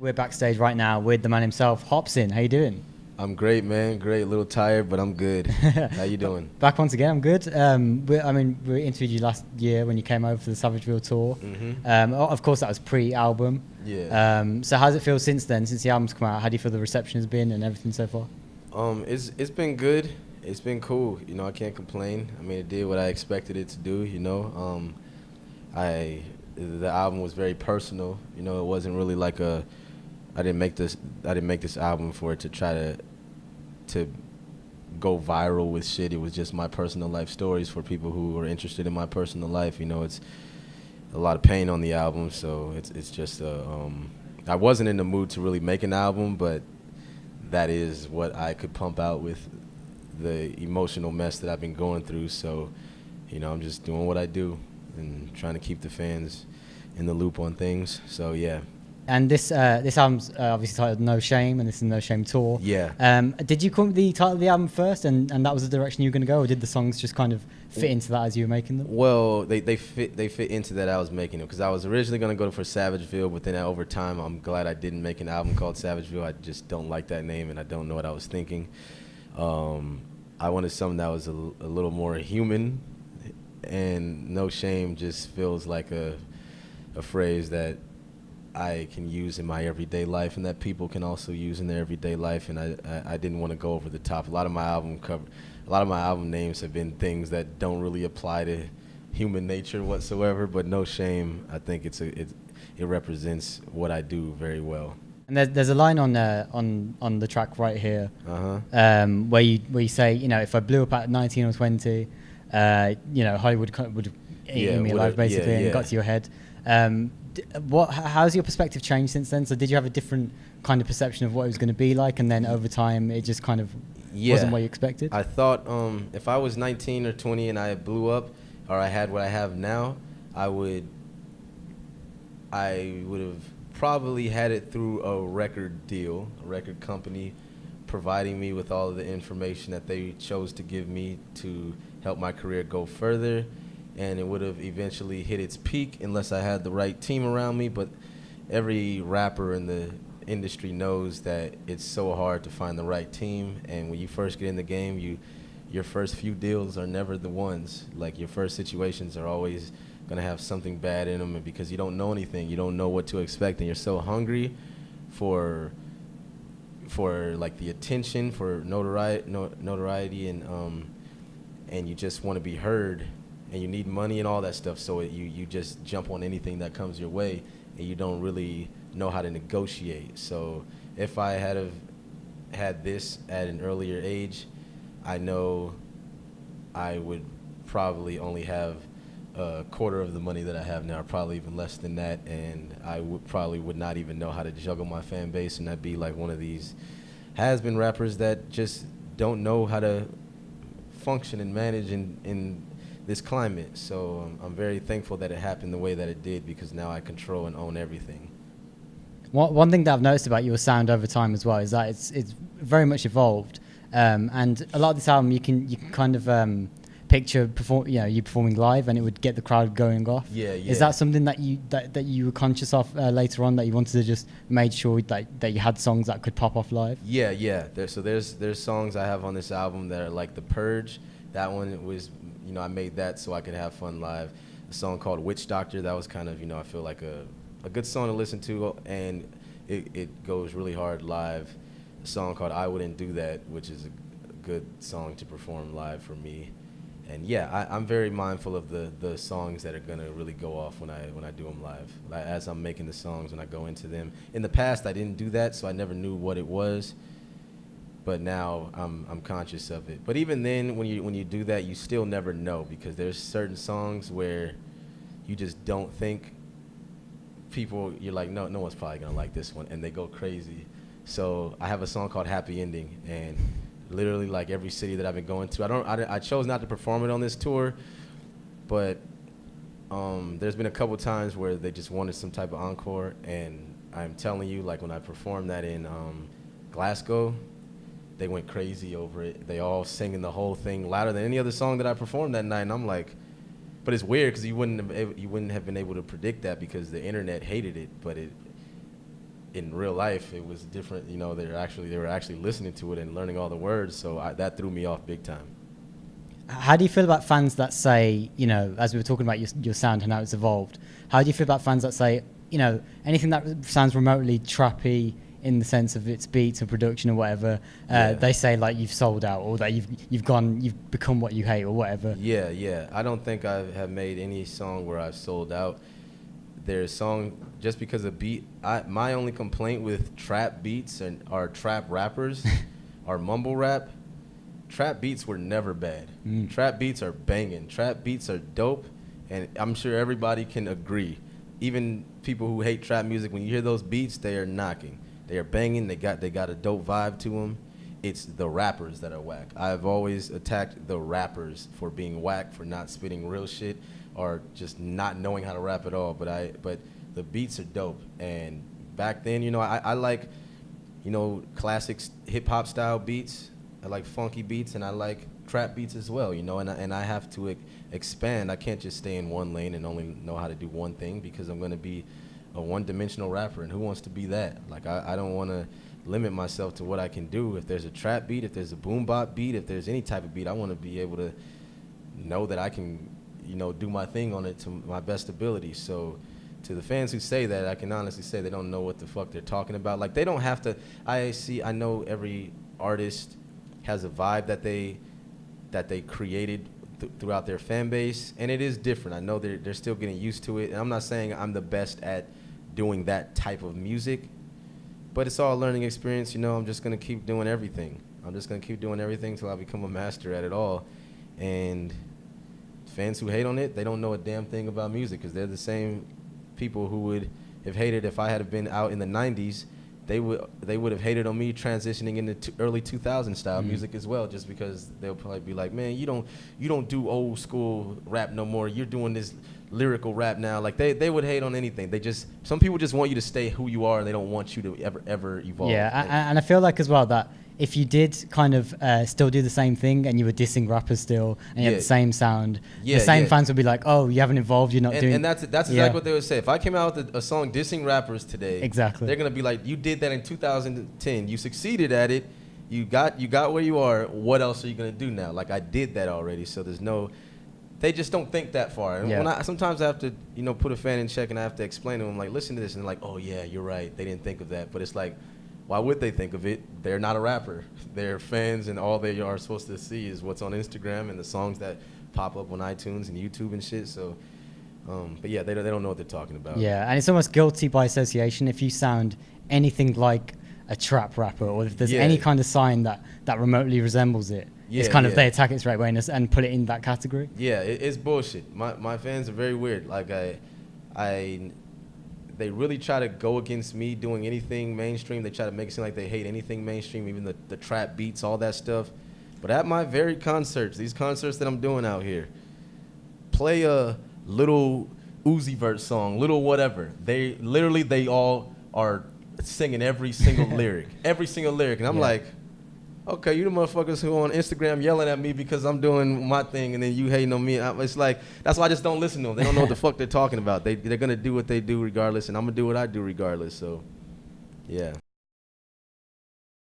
We're backstage right now with the man himself, Hopsin. How you doing? I'm great, man. Great. A little tired, but I'm good. How you doing? Back once again, I'm good. We interviewed you last year when you came over for the Savageville tour. Of course, that was pre-album. Yeah. So how's it feel since then, since the album's come out? How do you feel the reception has been and everything so far? It's been good. It's been cool. I can't complain. I mean, it did what I expected it to do. The album was very personal. It wasn't really like I didn't make this album for it to try to go viral with shit. It was just my personal life stories for people who are interested in my personal life. It's a lot of pain on the album, so it's just I wasn't in the mood to really make an album, but that is what I could pump out with the emotional mess that I've been going through. So, I'm just doing what I do and trying to keep the fans in the loop on things. So, yeah. And this album's obviously titled No Shame, and this is No Shame Tour. Yeah. Did you come up with the title of the album first, and that was the direction you were going to go, or did the songs just kind of fit into that as you were making them? Well, they fit into that I was making them, because I was originally going to go for Savageville, but then over time, I'm glad I didn't make an album called Savageville. I just don't like that name, and I don't know what I was thinking. I wanted something that was a little more human, and No Shame just feels like a phrase that I can use in my everyday life, and that people can also use in their everyday life. And I didn't want to go over the top. A lot of my album names have been things that don't really apply to human nature whatsoever. But No Shame, I think it represents what I do very well. And there's a line on the track right here, where you say, if I blew up at 19 or 20, Hollywood would eat me alive basically, and got to your head. How's your perspective changed since then? So did you have a different kind of perception of what it was going to be like, and then over time it just kind of wasn't what you expected? I thought if I was 19 or 20 and I blew up, or I had what I have now, I would have probably had it through a record deal, a record company providing me with all of the information that they chose to give me to help my career go further. And it would have eventually hit its peak unless I had the right team around me. But every rapper in the industry knows that it's so hard to find the right team. And when you first get in the game, your first few deals are never the ones. Like, your first situations are always going to have something bad in them, and because you don't know anything, you don't know what to expect, and you're so hungry for like the attention, for notoriety, and you just want to be heard. And you need money and all that stuff, so you just jump on anything that comes your way, and you don't really know how to negotiate. So if I had this at an earlier age, I know I would probably only have a quarter of the money that I have now, probably even less than that, and I would not even know how to juggle my fan base, and I'd be like one of these has-been rappers that just don't know how to function and manage in this climate. So I'm very thankful that it happened the way that it did, because now I control and own everything. One thing that I've noticed about your sound over time as well is that it's very much evolved, and a lot of this album you can kind of picture you performing live, and it would get the crowd going off. Yeah. Is that something that you were conscious of later on, that you wanted to just make sure that you had songs that could pop off live? Yeah. There's songs I have on this album that are like The Purge. That one was, I made that so I could have fun live. A song called Witch Doctor, that was kind of, I feel like a good song to listen to, and it goes really hard live. A song called I Wouldn't Do That, which is a good song to perform live for me. And yeah, I'm very mindful of the songs that are gonna really go off when I do them live. As I'm making the songs, when I go into them. In the past, I didn't do that, so I never knew what it was. But now I'm conscious of it. But even then, when you do that, you still never know, because there's certain songs where you just don't think you're like, no one's probably gonna like this one, and they go crazy. So I have a song called Happy Ending, and literally like every city that I've been going to, I chose not to perform it on this tour, but there's been a couple times where they just wanted some type of encore, and I'm telling you, like when I performed that in Glasgow, they went crazy over it. They all singing the whole thing louder than any other song that I performed that night. And I'm like, but it's weird, because you wouldn't have been able to predict that, because the internet hated it. But in real life, it was different. You know, they were actually listening to it and learning all the words. So that threw me off big time. How do you feel about fans that say, you know, as we were talking about your sound and how it's evolved, how do you feel about fans that say, you know, anything that sounds remotely trappy in the sense of its beats and production or whatever, they say like you've sold out, or that you've become what you hate or whatever? Yeah. I don't think I have made any song where I've sold out. There's song just because of beat. My only complaint with trap beats are trap rappers, or mumble rap. Trap beats were never bad. Trap beats are banging. Trap beats are dope, and I'm sure everybody can agree. Even people who hate trap music, when you hear those beats, they are knocking. They are banging. They got a dope vibe to them. It's the rappers that are whack. I've always attacked the rappers for being whack, for not spitting real shit, or just not knowing how to rap at all. But the beats are dope. And back then, you know, I like, you know, classic hip hop style beats. I like funky beats, and I like trap beats as well, you know, and I have to expand. I can't just stay in one lane and only know how to do one thing, because I'm going to be a one-dimensional rapper, and who wants to be that? Like, I don't want to limit myself to what I can do. If there's a trap beat, if there's a boom bop beat, if there's any type of beat, I want to be able to know that I can, you know, do my thing on it to my best ability. So to the fans who say that, I can honestly say they don't know what the fuck they're talking about. Like, they don't have to. I know every artist has a vibe that they created throughout their fan base, and it is different. I know they're still getting used to it, and I'm not saying I'm the best at doing that type of music, but it's all a learning experience. You know, I'm just gonna keep doing everything. I'm just gonna keep doing everything till I become a master at it all. And fans who hate on it, they don't know a damn thing about music, because they're the same people who would have hated if I had been out in the 90s. They would have hated on me transitioning into early 2000 style music as well, just because they'll probably be like, man, you don't do old school rap no more. You're doing this lyrical rap now. Like, they would hate on anything. Some people just want you to stay who you are, and they don't want you to ever evolve. Yeah, and I feel like as well that if you did kind of still do the same thing, and you were dissing rappers still, and you had the same sound, the same fans would be like, oh, you haven't evolved, you're not doing... And that's exactly what they would say. If I came out with a song dissing rappers today, exactly, they're going to be like, you did that in 2010. You succeeded at it. You got where you are. What else are you going to do now? Like, I did that already, so there's no... They just don't think that far. And sometimes I have to, you know, put a fan in check, and I have to explain to them, like, listen to this, and they're like, oh, yeah, you're right. They didn't think of that. But it's like, why would they think of it? They're not a rapper. They're fans, and all they are supposed to see is what's on Instagram and the songs that pop up on iTunes and YouTube and shit. So, but yeah, they don't know what they're talking about. Yeah, and it's almost guilty by association if you sound anything like a trap rapper, or if there's any kind of sign that remotely resembles it. It's kind of they attack it straight away and put it in that category. Yeah, it's bullshit. My fans are very weird. Like, they really try to go against me doing anything mainstream. They try to make it seem like they hate anything mainstream, even the trap beats, all that stuff. But at my very concerts, these concerts that I'm doing out here, play a little Uzi Vert song, little whatever. They all are singing every single lyric. And I'm like, okay, you the motherfuckers who on Instagram yelling at me because I'm doing my thing, and then you hating on me. It's like, that's why I just don't listen to them. They don't know what the fuck they're talking about. They're going to do what they do regardless, and I'm going to do what I do regardless. So, yeah.